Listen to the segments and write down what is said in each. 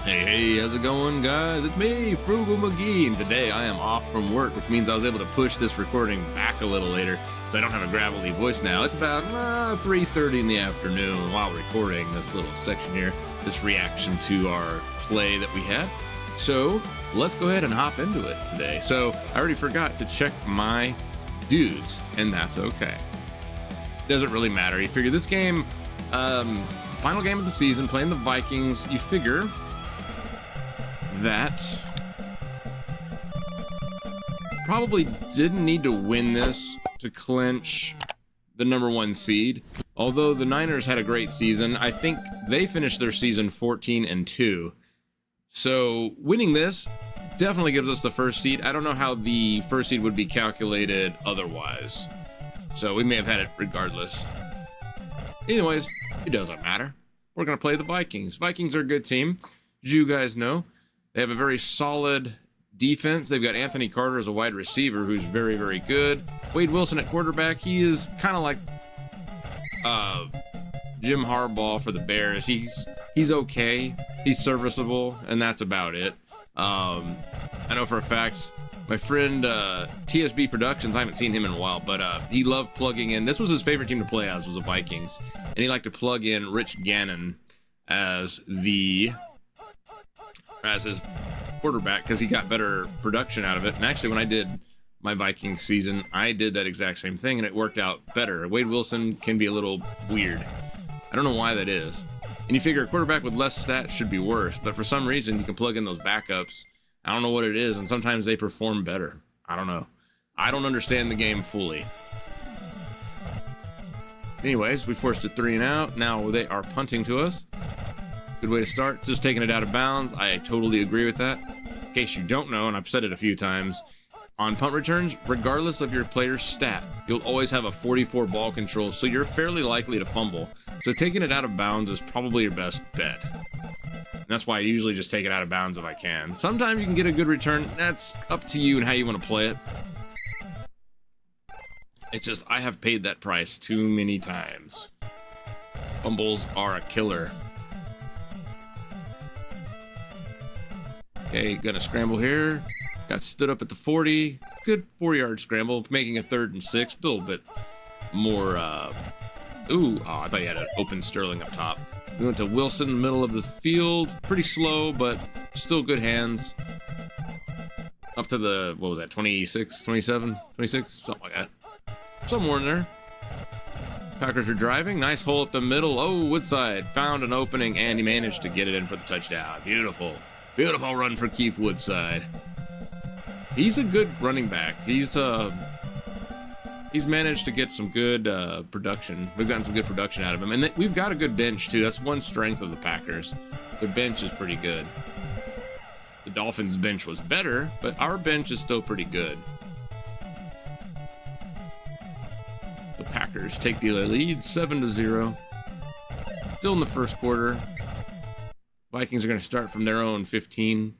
Hey, how's it going, guys? It's me, Frugal McGee, and today I am off from work, which means I was able to push this recording back a little later, so I don't have a gravelly voice now. It's about 3:30 in the afternoon while recording this little section here, this reaction to our play that we had. So let's go ahead and hop into it today. So I already forgot to check my dudes, and that's okay. Doesn't really matter. You figure this game, final game of the season, playing the Vikings, you figure that probably didn't need to win this to clinch the #1 seed. Although the Niners had a great season, I think they finished their season 14-2. So winning this definitely gives us the first seed. I don't know how the first seed would be calculated otherwise. So we may have had it regardless. Anyways, it doesn't matter. We're going to play the Vikings. Vikings are a good team. As you guys know, they have a very solid defense. They've got Anthony Carter as a wide receiver who's very, very good. Wade Wilson at quarterback. He is kind of like Jim Harbaugh for the Bears. He's okay. He's serviceable, and that's about it. I know for a fact my friend TSB Productions, I haven't seen him in a while, but he loved plugging in. This was his favorite team to play as, was the Vikings. And he liked to plug in Rich Gannon as his quarterback because he got better production out of it. And actually, when I did my Vikings season, I did that exact same thing, and it worked out better. Wade Wilson can be a little weird. I don't know why that is. And you figure a quarterback with less stats should be worse, but for some reason, you can plug in those backups. I don't know what it is, and sometimes they perform better. I don't know. I don't understand the game fully. Anyways, we forced a 3 and out. Now they are punting to us. Good way to start. Just taking it out of bounds. I totally agree with that. In case you don't know, and I've said it a few times, on punt returns, regardless of your player's stat, you'll always have a 44 ball control, so you're fairly likely to fumble. So taking it out of bounds is probably your best bet. And that's why I usually just take it out of bounds if I can. Sometimes you can get a good return. That's up to you and how you want to play it. It's just, I have paid that price too many times. Fumbles are a killer. Okay, gonna scramble here. Got stood up at the 40. Good 4-yard scramble, making a 3rd and 6. A little bit more, I thought you had an open Sterling up top. We went to Wilson, middle of the field. Pretty slow, but still good hands. Up to the, 26, 27, 26? Something like that. Somewhere in there. Packers are driving. Nice hole up the middle. Oh, Woodside found an opening, and he managed to get it in for the touchdown. Beautiful. Beautiful run for Keith Woodside. He's a good running back. He's managed to get some good production. We've gotten some good production out of him. And we've got a good bench, too. That's one strength of the Packers. Their bench is pretty good. The Dolphins' bench was better, but our bench is still pretty good. The Packers take the lead 7-0. Still in the first quarter. Vikings are going to start from their own 15.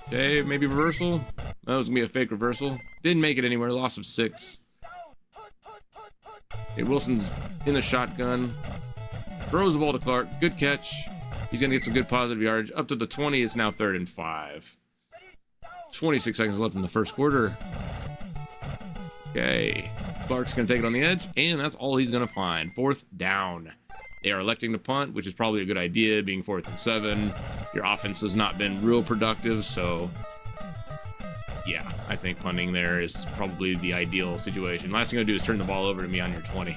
Okay, maybe reversal. That was going to be a fake reversal. Didn't make it anywhere. Loss of 6. Okay, Wilson's in the shotgun. Throws the ball to Clark. Good catch. He's going to get some good positive yardage. Up to the 20. It's now 3rd and 5. 26 seconds left in the first quarter. Okay. Clark's going to take it on the edge, and that's all he's going to find. 4th down. They are electing to punt, which is probably a good idea, being 4th and 7. Your offense has not been real productive, so yeah, I think punting there is probably the ideal situation. Last thing I'll do is turn the ball over to me on your 20.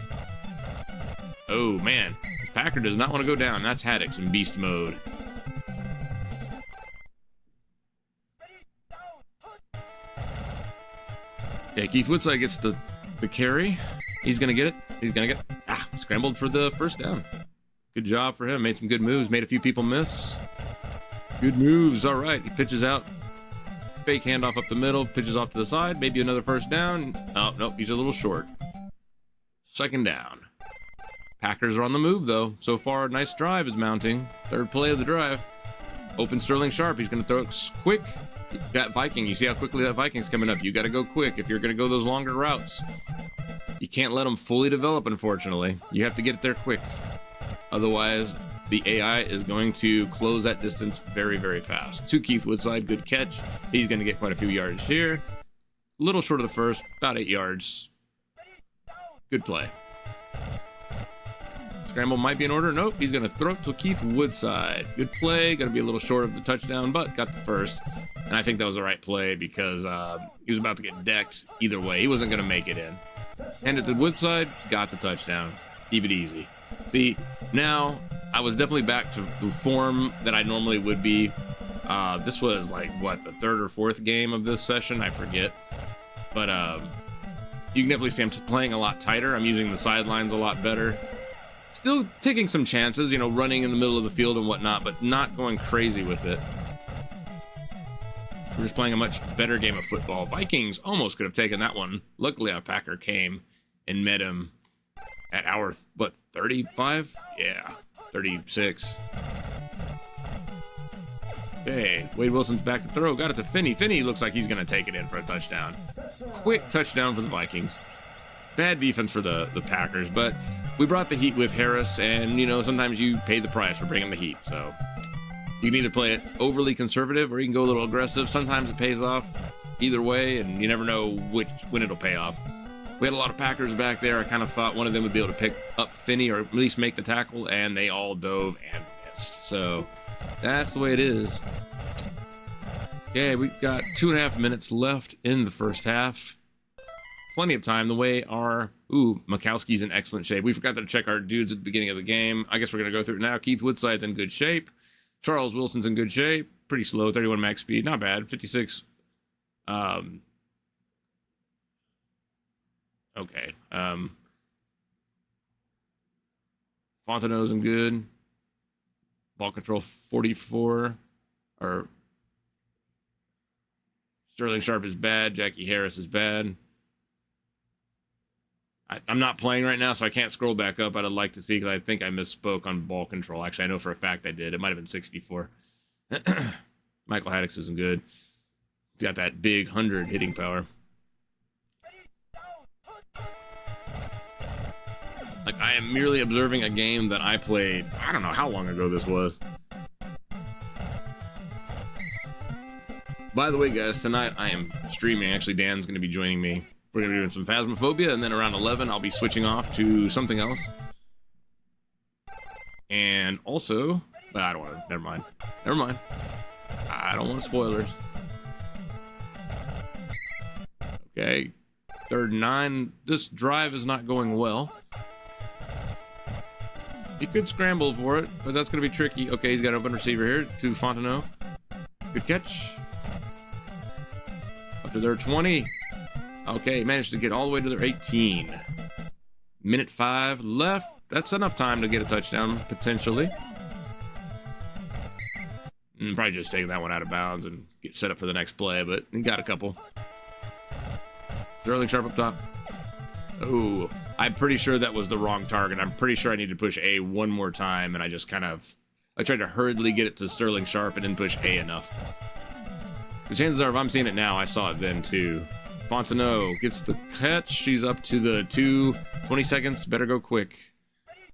Oh, man. Packer does not want to go down. That's Haddix in beast mode. Yeah, Keith Woodside gets the carry. He's going to get it. He's going to get scrambled for the first down. Good job for him. Made some good moves. Made a few people miss. Good moves. All right. He pitches out. Fake handoff up the middle. Pitches off to the side. Maybe another first down. Oh, nope. He's a little short. 2nd down. Packers are on the move, though. So far, nice drive is mounting. 3rd play of the drive. Open Sterling Sharp. He's going to throw it quick. That Viking. You see how quickly that Viking's coming up. You got to go quick if you're going to go those longer routes. You can't let them fully develop, unfortunately. You have to get it there quick. Otherwise, the AI is going to close that distance very, very fast. To Keith Woodside, good catch. He's going to get quite a few yards here. A little short of the first, about 8 yards. Good play. Scramble might be in order. Nope, he's going to throw it to Keith Woodside. Good play. Going to be a little short of the touchdown, but got the first. And I think that was the right play because he was about to get decked either way. He wasn't going to make it in. Handed to Woodside, got the touchdown. Keep it easy. See, now I was definitely back to the form that I normally would be. This was like, what, the third or fourth game of this session? I forget. But you can definitely see I'm playing a lot tighter. I'm using the sidelines a lot better. Still taking some chances, you know, running in the middle of the field and whatnot, but not going crazy with it. We're just playing a much better game of football. Vikings almost could have taken that one. Luckily, a Packer came and met him at hour, 35? Yeah, 36. Okay, Wade Wilson's back to throw. Got it to Finney. Finney looks like he's going to take it in for a touchdown. Quick touchdown for the Vikings. Bad defense for the Packers, but we brought the heat with Harris, and, you know, sometimes you pay the price for bringing the heat, so you can either play it overly conservative or you can go a little aggressive. Sometimes it pays off either way, and you never know when it'll pay off. We had a lot of Packers back there. I kind of thought one of them would be able to pick up Finney or at least make the tackle, and they all dove and missed. So that's the way it is. Okay, we've got 2.5 minutes left in the first half. Plenty of time. The way our... Ooh, Mikowski's in excellent shape. We forgot to check our dudes at the beginning of the game. I guess we're going to go through it now. Keith Woodside's in good shape. Charles Wilson's in good shape. Pretty slow, 31 max speed. Not bad. 56. Okay. Fontenot's in good. Ball control 44. Or Sterling Sharp is bad. Jackie Harris is bad. I'm not playing right now, so I can't scroll back up. I'd like to see, because I think I misspoke on ball control. Actually, I know for a fact I did. It might have been 64. Michael Haddix isn't good. He's got that big 100 hitting power. Like, I am merely observing a game that I played, I don't know how long ago this was. By the way, guys, tonight I am streaming. Actually, Dan's going to be joining me. We're going to be doing some Phasmophobia, and then around 11, I'll be switching off to something else. And also, well, I don't want to, never mind. Never mind. I don't want spoilers. Okay, 3rd and 9. This drive is not going well. He could scramble for it, but that's going to be tricky. Okay, he's got an open receiver here to Fontenot. Good catch. Up to their 20. Okay, managed to get all the way to their 18. Minute 5 left. That's enough time to get a touchdown, potentially. Probably just taking that one out of bounds and get set up for the next play, but he got a couple. Sterling Sharp up top. Oh, I'm pretty sure that was the wrong target. I'm pretty sure I need to push A one more time, and I just kind of... I tried to hurriedly get it to Sterling Sharp and didn't push A enough. Because chances are, if I'm seeing it now, I saw it then, too. Fontenot gets the catch. She's up to the 20 seconds. Better go quick.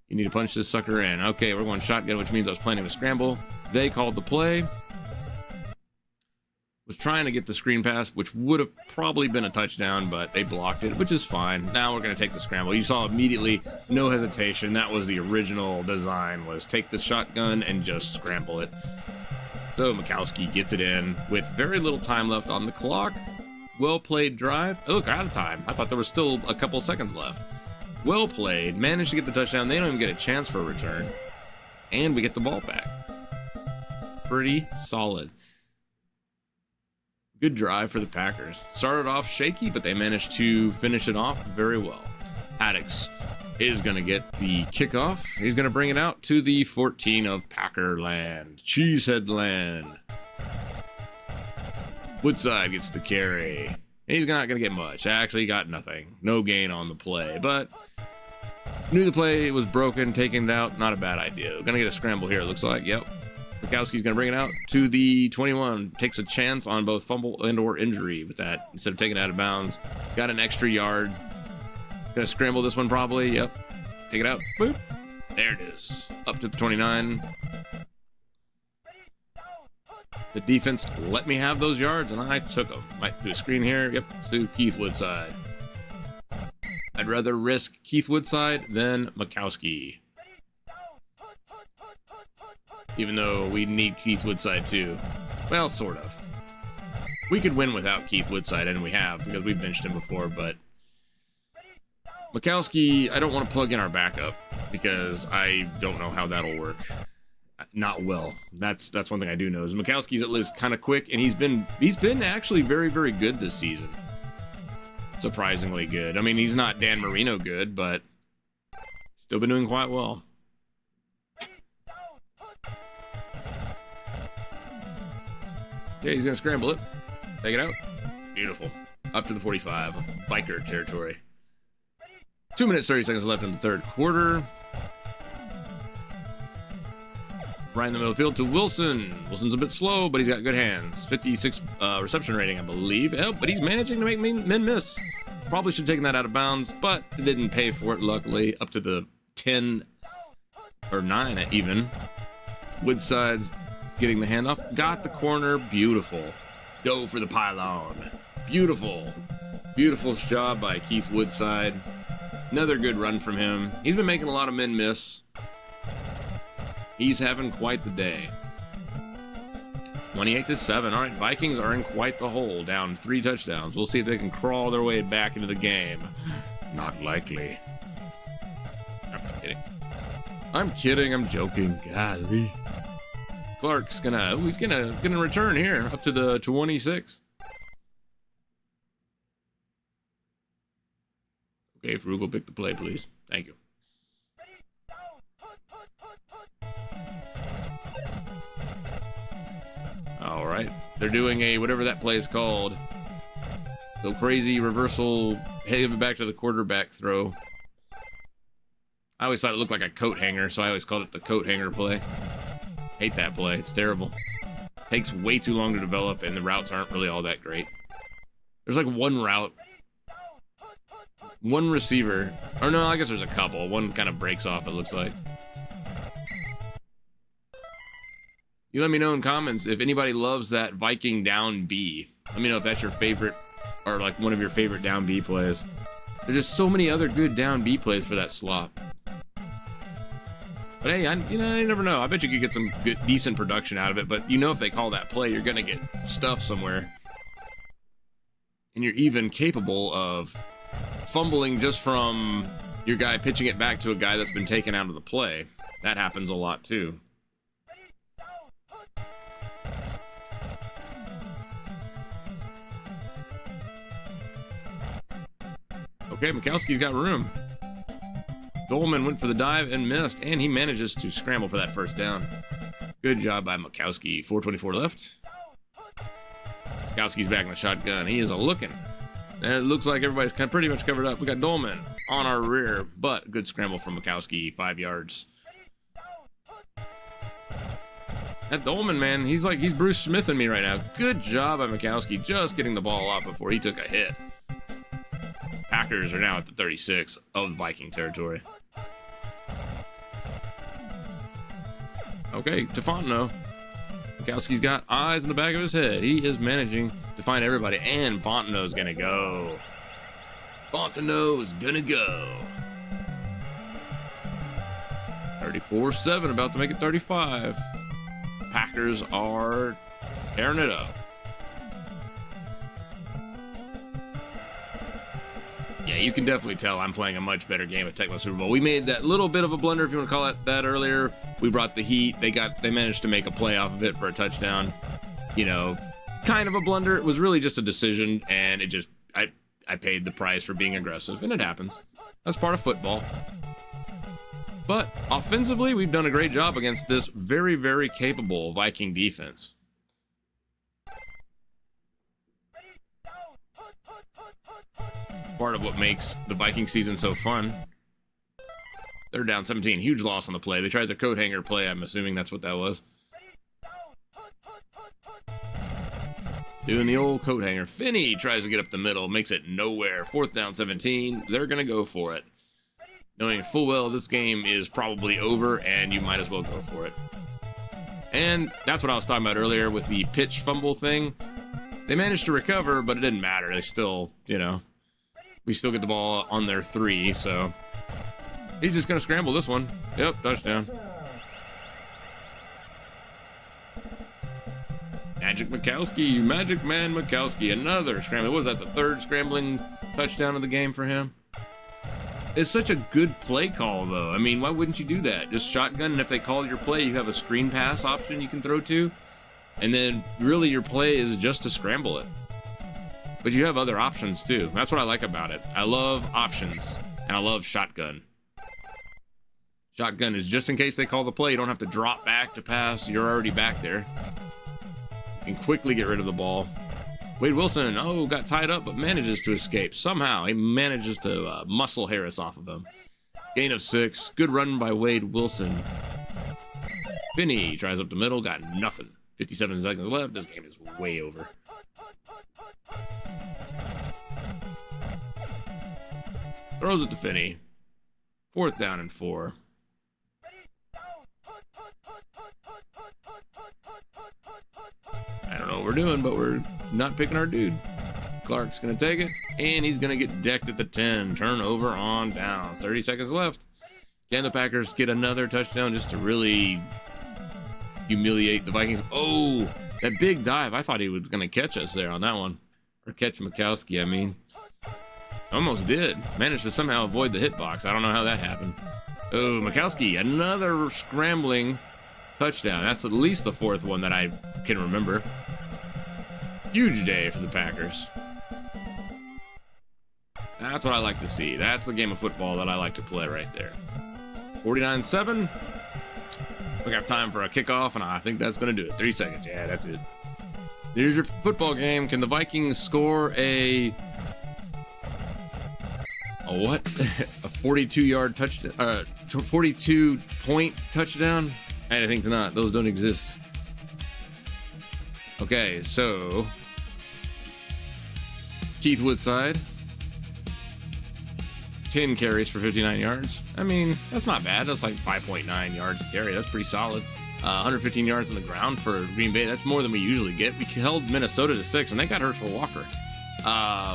You need to punch this sucker in. Okay, we're going shotgun, which means I was planning to scramble. They called the play. Was trying to get the screen pass, which would have probably been a touchdown, but they blocked it, which is fine. Now we're going to take the scramble. You saw immediately, no hesitation. That was the original design, was take the shotgun and just scramble it. So Mikowski gets it in with very little time left on the clock. Well played drive. Oh, look, out of time. I thought there was still a couple seconds left. Well played. Managed to get the touchdown. They don't even get a chance for a return. And we get the ball back. Pretty solid. Good drive for the Packers. Started off shaky, but they managed to finish it off very well. Haddix is going to get the kickoff. He's going to bring it out to the 14 of Packerland. Cheesehead land. Woodside gets the carry. He's not going to get much. Actually, got nothing. No gain on the play, but knew the play was broken, taking it out. Not a bad idea. We're going to get a scramble here, it looks like. Yep. Mikowski's going to bring it out to the 21. Takes a chance on both fumble and or injury with that. Instead of taking it out of bounds. Got an extra yard. Going to scramble this one probably. Yep. Take it out. Boop. There it is. Up to the 29. The defense let me have those yards, and I took them. Might do a screen here. Yep, to Keith Woodside. I'd rather risk Keith Woodside than Mikowski. Even though we need Keith Woodside too. Well, sort of. We could win without Keith Woodside, and we have, because we've benched him before, but Mikowski, I don't want to plug in our backup, because I don't know how that'll work. Not well. That's one thing I do know, is Mikowski's at least kind of quick, and he's been actually very, very good this season. Surprisingly good. I mean, he's not Dan Marino good, but still been doing quite well. Yeah, he's gonna scramble it. Take it out. Beautiful. Up to the 45 of Viker territory. 2 minutes, 30 seconds left in the third quarter. Right in the middle of the field to Wilson. Wilson's a bit slow, but he's got good hands. 56 reception rating, I believe. Oh, but he's managing to make men miss. Probably should have taken that out of bounds, but it didn't pay for it, luckily. Up to the 10 or 9 even. Woodside's getting the handoff. Got the corner. Beautiful. Go for the pylon. Beautiful. Beautiful job by Keith Woodside. Another good run from him. He's been making a lot of men miss. He's having quite the day. 28-7. All right, Vikings are in quite the hole, down 3 touchdowns. We'll see if they can crawl their way back into the game. Not likely. I'm kidding. I'm kidding. I'm joking. Golly. Clark's he's gonna return here up to the 26. Okay, Frugal, pick the play, please. Thank you. All right, they're doing a whatever that play is called. Go crazy reversal, give it back to the quarterback throw. I always thought it looked like a coat hanger, so I always called it the coat hanger play. Hate that play. It's terrible. Takes way too long to develop, and the routes aren't really all that great. There's like one route. One receiver. Or no, I guess there's a couple. One kind of breaks off, it looks like. You let me know in comments if anybody loves that Viking down B. Let me know if that's your favorite, or like one of your favorite down B plays. There's just so many other good down B plays for that slot. But hey, you never know. I bet you could get some good, decent production out of it. But you know, if they call that play, you're gonna get stuff somewhere, and you're even capable of fumbling just from your guy pitching it back to a guy that's been taken out of the play. That happens a lot too. Okay, Mikowski's got room. Dolman went for the dive and missed, and he manages to scramble for that first down. Good job by Mikowski. 4:24 left. Mikowski's back in the shotgun. He is a-looking. And it looks like everybody's kind of pretty much covered up. We got Dolman on our rear, but good scramble from Mikowski, 5 yards. That Dolman, man, he's Bruce Smith in me right now. Good job by Mikowski, just getting the ball off before he took a hit. Packers are now at the 36 of Viking territory. Okay, to Fontenot. Mikowski's got eyes in the back of his head. He is managing to find everybody, and Fontenot's gonna go. Fontenot's gonna go. 34-7, about to make it 35. Packers are tearing it up. Yeah, you can definitely tell I'm playing a much better game at Tecmo Super Bowl. We made that little bit of a blunder, if you want to call it that, earlier. We brought the heat. They managed to make a play off of it for a touchdown. You know, kind of a blunder. It was really just a decision, and I paid the price for being aggressive, and it happens. That's part of football. But offensively, we've done a great job against this very, very capable Viking defense. Part of what makes the Viking season so fun. They're down 17. Huge loss on the play. They tried their coat hanger play. I'm assuming that's what that was. Doing the old coat hanger. Finney tries to get up the middle. Makes it nowhere. 4th down 17. They're going to go for it. knowing full well this game is probably over and you might as well go for it. And that's what I was talking about earlier with the pitch fumble thing. They managed to recover, but it didn't matter. They still, we still get the ball on their 3, so he's just gonna scramble this one. Yep, touchdown. Magic Man Mikowski, another scramble. What was that, the 3rd scrambling touchdown of the game for him? It's such a good play call, though. I mean, why wouldn't you do that? Just shotgun, and if they call your play, you have a screen pass option you can throw to. And then, really, your play is just to scramble it. But you have other options, too. That's what I like about it. I love options, and I love shotgun. Shotgun is just in case they call the play. You don't have to drop back to pass. You're already back there. You can quickly get rid of the ball. Wade Wilson, got tied up, but manages to escape. Somehow, he manages to muscle Harris off of him. Gain of 6. Good run by Wade Wilson. Finney tries up the middle, got nothing. 57 seconds left. This game is way over. Throws it to Finney. 4th down and 4. I don't know what we're doing, but we're not picking our dude. Clark's going to take it, and he's going to get decked at the 10. Turnover on down. 30 seconds left. Can the Packers get another touchdown just to really humiliate the Vikings? Oh, that big dive. I thought he was going to catch us there on that one. Or catch Mikowski, I mean. Almost did. Managed to somehow avoid the hitbox. I don't know how that happened. Oh, Mikowski, another scrambling touchdown. That's at least the 4th one that I can remember. Huge day for the Packers. That's what I like to see. That's the game of football that I like to play right there. 49-7. We got time for a kickoff, and I think that's going to do it. 3 seconds. Yeah, that's it. Here's your football game. Can the Vikings score a what? A 42-yard touchdown? 42-point touchdown? I think not. Those don't exist. Okay, so Keith Woodside, 10 carries for 59 yards. I mean, that's not bad. That's like 5.9 yards a carry. That's pretty solid. 115 yards on the ground for Green Bay. That's more than we usually get. We held Minnesota to 6, and they got Herschel Walker.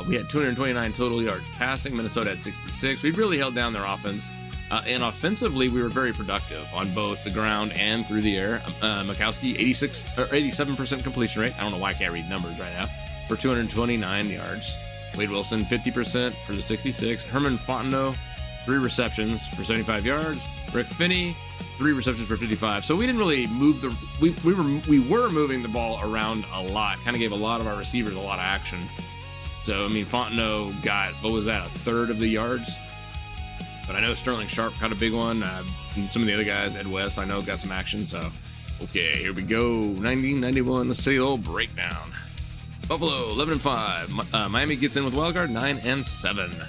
We had 229 total yards passing. Minnesota had 66. We really held down their offense. And offensively, we were very productive on both the ground and through the air. Mikowski, 87% completion rate. I don't know why I can't read numbers right now. For 229 yards. Wade Wilson, 50% for the 66. Herman Fontenot, 3 receptions for 75 yards. Rick Finney, 3 receptions for 55. So we didn't really move the. We were moving the ball around a lot. Kind of gave a lot of our receivers a lot of action. So I mean, Fontenot got, what was that, a third of the yards? But I know Sterling Sharp caught a big one. And some of the other guys, Ed West, I know got some action. So, okay, here we go. 90-91. Let's see a little breakdown. Buffalo 11-5. Miami gets in with wild card 9-7.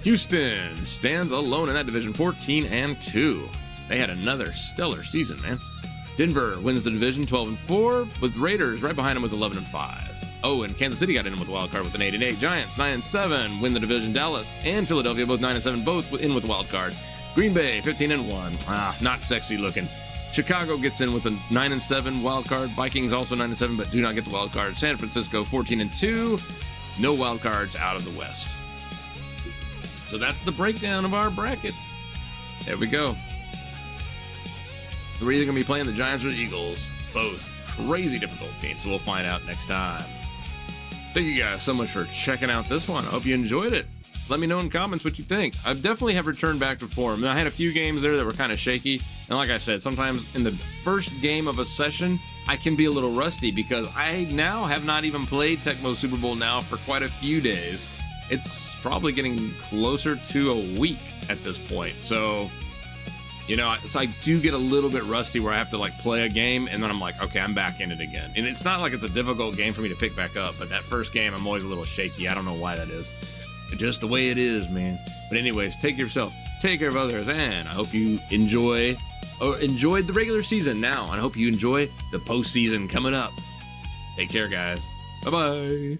Houston stands alone in that division 14-2. They had another stellar season, man. Denver wins the division 12-4 with Raiders right behind them with 11-5. Oh, and Kansas City got in with a wild card with an 8-8. Giants 9-7 win the division. Dallas and Philadelphia both 9-7, both in with a wild card. Green Bay 15-1. Not sexy looking. Chicago gets in with a 9-7 wild card. Vikings also 9-7, but do not get the wild card. San Francisco 14-2. No wild cards out of the West. So that's the breakdown of our bracket. There we go. We're either going to be playing the Giants or the Eagles. Both crazy difficult teams. So we'll find out next time. Thank you guys so much for checking out this one. I hope you enjoyed it. Let me know in comments what you think. I definitely have returned back to form. I had a few games there that were kind of shaky. And like I said, sometimes in the first game of a session, I can be a little rusty because I now have not even played Tecmo Super Bowl now for quite a few days. It's probably getting closer to a week at this point. So, you know, I do get a little bit rusty where I have to like play a game and then I'm like, okay, I'm back in it again. And it's not like it's a difficult game for me to pick back up, but that first game, I'm always a little shaky. I don't know why that is. Just the way it is, man. But anyways, take care of yourself, take care of others, and I hope you enjoyed the regular season now, and I hope you enjoy the postseason coming up. Take care, guys. Bye-bye.